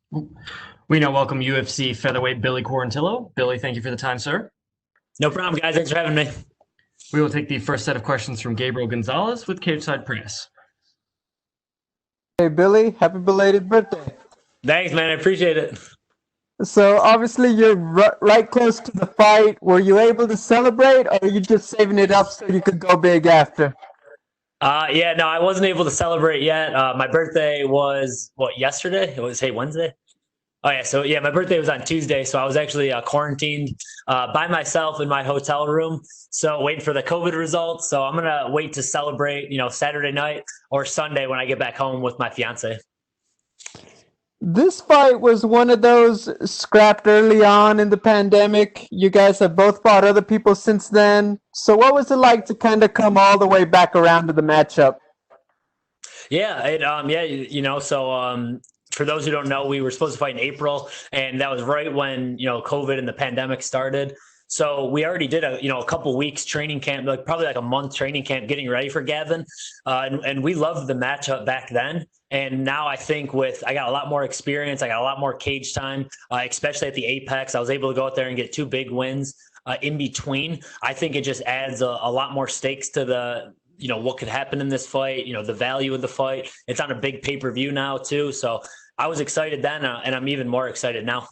We now welcome UFC featherweight Billy Quarantillo. Billy, thank you for the time, sir. No problem, guys. Thanks for having me. We will take the first set of questions from Gabriel Gonzalez with Cage Side Press. Hey Billy, happy belated birthday. Thanks, man. I appreciate it. So obviously you're right close to the fight. Were you able to celebrate or are you just saving it up so you could go big after? Yeah, no, I wasn't able to celebrate yet. My birthday was yesterday? It was Wednesday. Oh yeah, so yeah, my birthday was on Tuesday, so I was actually quarantined by myself in my hotel room. So waiting for the COVID results. So I'm gonna wait to celebrate, Saturday night or Sunday when I get back home with my fiance. This fight was one of those scrapped early on in the pandemic. You guys have both fought other people since then. So what was it like to kind of come all the way back around to the matchup? Yeah, for those who don't know, we were supposed to fight in April, and that was right when COVID and the pandemic started. So we already did a couple weeks training camp, like probably like a month training camp, getting ready for Gavin, and we loved the matchup back then. And now I think I got a lot more experience, I got a lot more cage time, especially at the Apex. I was able to go out there and get two big wins. In between, I think it just adds a lot more stakes to the what could happen in this fight, the value of the fight. It's on a big pay-per-view now too. So I was excited then, and I'm even more excited now.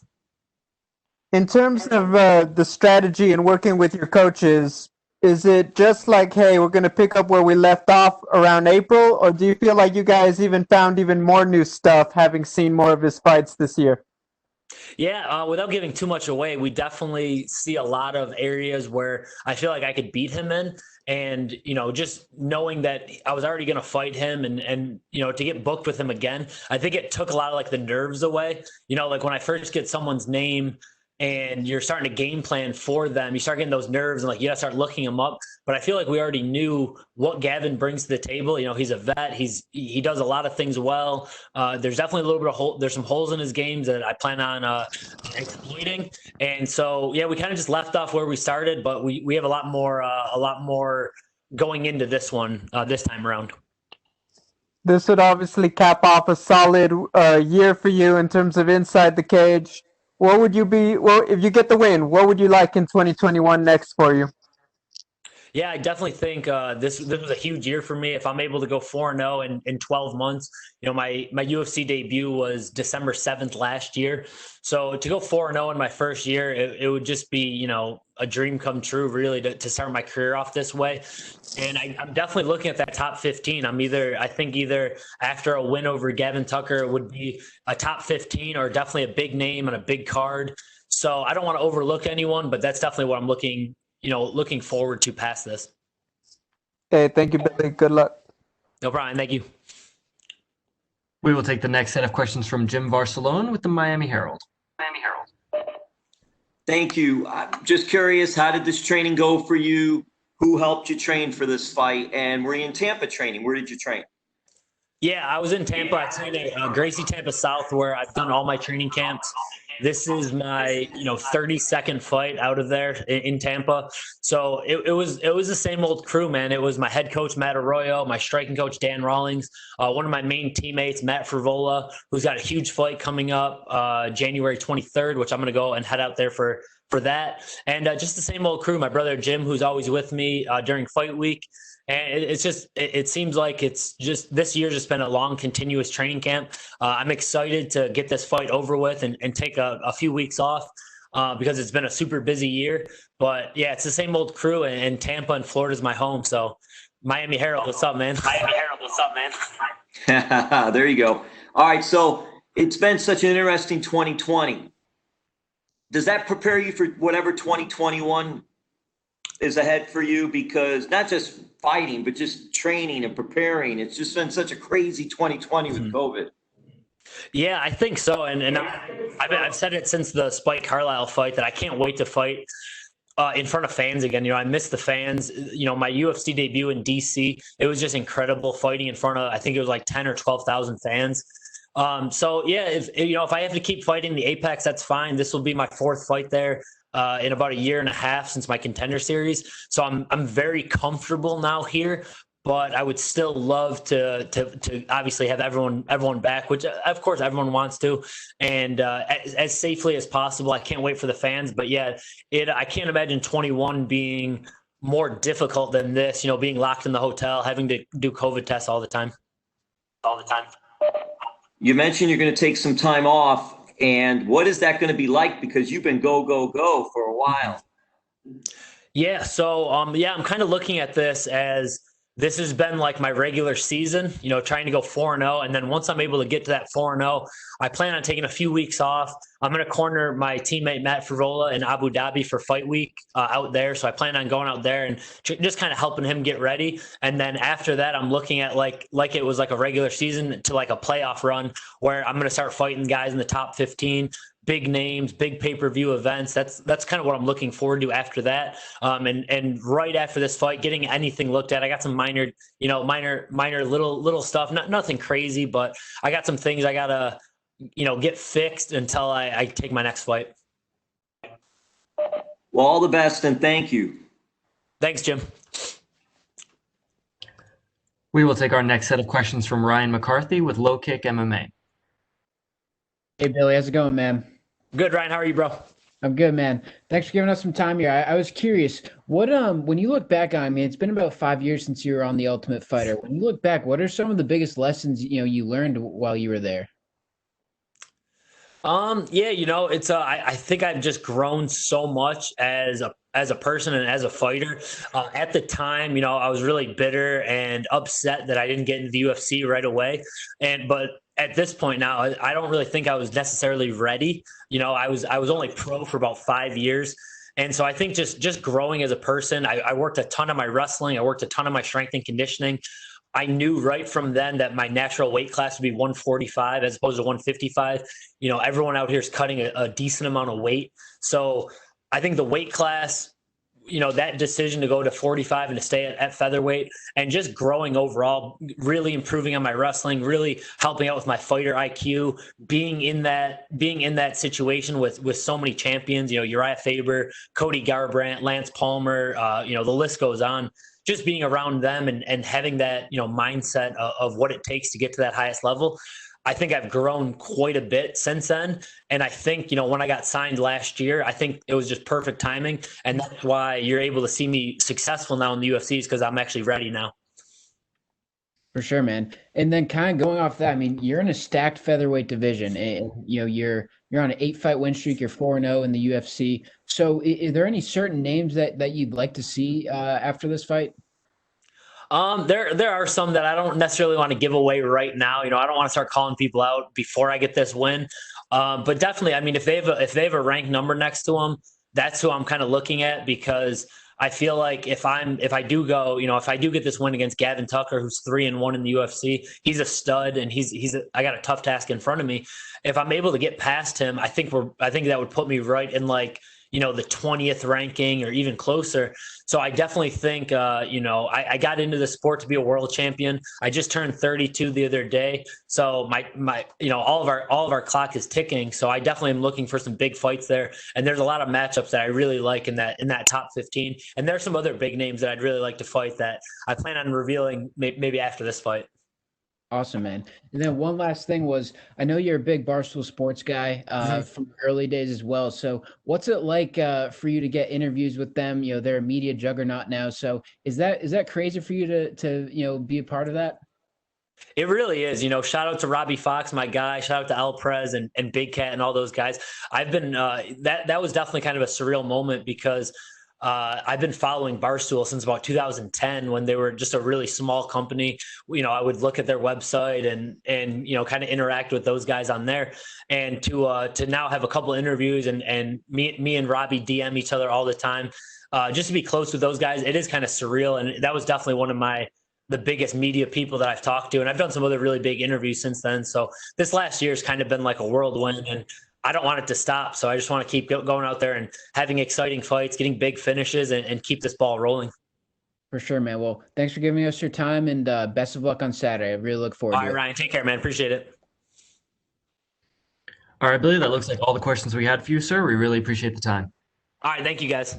In terms of the strategy and working with your coaches, is it just like, hey, we're going to pick up where we left off around April, or do you feel like you guys even found even more new stuff having seen more of his fights this year? Yeah, without giving too much away, we definitely see a lot of areas where I feel like I could beat him in. And, just knowing that I was already going to fight him and, to get booked with him again, I think it took a lot of like the nerves away. Like when I first get someone's name and you're starting to game plan for them, you start getting those nerves and like you got to start looking them up. But I feel like we already knew what Gavin brings to the table. He's a vet. He does a lot of things well. There's definitely a little bit of there's some holes in his games that I plan on exploiting. And so yeah, we kind of just left off where we started, but we have a lot more going into this one this time around. This would obviously cap off a solid year for you in terms of inside the cage. What would you be, well, if you get the win, what would you like in 2021 next for you? Yeah, I definitely think this was a huge year for me. If I'm able to go 4-0 in 12 months, my UFC debut was December 7th last year. So to go 4-0 in my first year, it would just be, a dream come true, really, to start my career off this way. And I'm definitely looking at that top 15. I think either after a win over Gavin Tucker, it would be a top 15 or definitely a big name on a big card. So I don't want to overlook anyone, but that's definitely what I'm looking forward to past this. Hey, thank you, Billy. Good luck. No problem. Thank you. We will take the next set of questions from Jim Barcelone with the Miami Herald. Thank you. I'm just curious, how did this training go for you? Who helped you train for this fight? And were you in Tampa training? Where did you train? Yeah, I was in Tampa. I trained at Gracie Tampa South, where I've done all my training camps. This is my 32nd fight out of there in Tampa. So it was the same old crew, man. It was my head coach Matt Arroyo, my striking coach Dan Rawlings, one of my main teammates Matt Frivola, who's got a huge fight coming up January 23rd, which I'm going to go and head out there for that. And just the same old crew. My brother Jim, who's always with me during fight week. And it seems like it's just this year's just been a long, continuous training camp. I'm excited to get this fight over with and take a few weeks off because it's been a super busy year. But yeah, it's the same old crew, and Tampa and Florida is my home. So Miami Herald, what's up, man? Miami Herald, what's up, man? There you go. All right, so it's been such an interesting 2020. Does that prepare you for whatever 2021 is ahead for you? Because not just fighting, but just training and preparing. It's just been such a crazy 2020 with COVID. Yeah, I think so. And I've said it since the Spike Carlisle fight that I can't wait to fight in front of fans again. I miss the fans. My UFC debut in DC, it was just incredible fighting in front of, I think it was like 10 or 12,000 fans. So yeah, if I have to keep fighting the Apex, that's fine. This will be my fourth fight there in about a year and a half since my Contender Series. So I'm very comfortable now here. but I would still love to obviously have everyone back, which of course everyone wants to, and as safely as possible. I can't wait for the fans, but yeah, I can't imagine 21 being more difficult than this. Being locked in the hotel, having to do COVID tests all the time. You mentioned you're going to take some time off, and what is that going to be like? Because you've been go, go, go for a while. Yeah, so I'm kind of looking at this as this has been like my regular season, trying to go 4-0. And then once I'm able to get to that 4-0, I plan on taking a few weeks off. I'm going to corner my teammate Matt Frivola in Abu Dhabi for fight week out there. So I plan on going out there and just kind of helping him get ready. And then after that, I'm looking at like it was like a regular season to like a playoff run where I'm going to start fighting guys in the top 15. Big names, big pay-per-view events. That's kind of what I'm looking forward to after that. And right after this fight, getting anything looked at. I got some minor little stuff, nothing crazy, but I got some things I gotta, get fixed until I take my next fight. Well, all the best and thank you. Thanks, Jim. We will take our next set of questions from Ryan McCarthy with Low Kick MMA. Hey, Billy, how's it going, man? Good, Ryan. How are you, bro? I'm good, man. Thanks for giving us some time here. I was curious, what when you look back on, I mean, it's been about 5 years since you were on The Ultimate Fighter. When you look back, what are some of the biggest lessons you learned while you were there? Yeah, it's I think I've just grown so much as a person and as a fighter. At the time, I was really bitter and upset that I didn't get into the UFC right away. But at this point now, I don't really think I was necessarily ready. I was only pro for about 5 years. And so I think just growing as a person, I worked a ton on my wrestling. I worked a ton on my strength and conditioning. I knew right from then that my natural weight class would be 145 as opposed to 155. Everyone out here is cutting a decent amount of weight. So I think the weight class, that decision to go to 45 and to stay at featherweight and just growing overall, really improving on my wrestling, really helping out with my fighter IQ, being in that situation with so many champions, Uriah Faber, Cody Garbrandt, Lance Palmer, the list goes on. Just being around them and having that, mindset of what it takes to get to that highest level. I think I've grown quite a bit since then. And I think, when I got signed last year, I think it was just perfect timing. And that's why you're able to see me successful now in the UFC because I'm actually ready now. For sure, man. And then kind of going off that, I mean, you're in a stacked featherweight division and, you're on an 8-fight win streak. You're 4-0 in the UFC. So is there any certain names that you'd like to see after this fight? There are some that I don't necessarily want to give away right now. I don't want to start calling people out before I get this win. But definitely, I mean, if they have a ranked number next to them, that's who I'm kind of looking at because I feel like if I do get this win against Gavin Tucker, who's 3-1 in the UFC, he's a stud and I got a tough task in front of me. If I'm able to get past him, I think that would put me right in like, the 20th ranking or even closer. So I definitely think, I got into the sport to be a world champion. I just turned 32 the other day. So my all of our clock is ticking. So I definitely am looking for some big fights there. And there's a lot of matchups that I really like in that top 15. And there's some other big names that I'd really like to fight that I plan on revealing maybe after this fight. Awesome, man. And then one last thing was, I know you're a big Barstool Sports guy from early days as well. So what's it like for you to get interviews with them? They're a media juggernaut now. So is that crazy for you to be a part of that? It really is. Shout out to Robbie Fox, my guy. Shout out to Al Prez and Big Cat and all those guys. I've been that was definitely kind of a surreal moment because I've been following Barstool since about 2010 when they were just a really small company. I would look at their website and kind of interact with those guys on there. And to now have a couple of interviews and me and Robbie DM each other all the time, just to be close with those guys, it is kind of surreal. And that was definitely one of the biggest media people that I've talked to. And I've done some other really big interviews since then. So this last year has kind of been like a whirlwind and I don't want it to stop. So I just want to keep going out there and having exciting fights, getting big finishes and keep this ball rolling. For sure, man. Well, thanks for giving us your time and best of luck on Saturday. I really look forward to it. All right, Ryan, take care, man. Appreciate it. All right, Billy, that looks like all the questions we had for you, sir. We really appreciate the time. All right. Thank you, guys.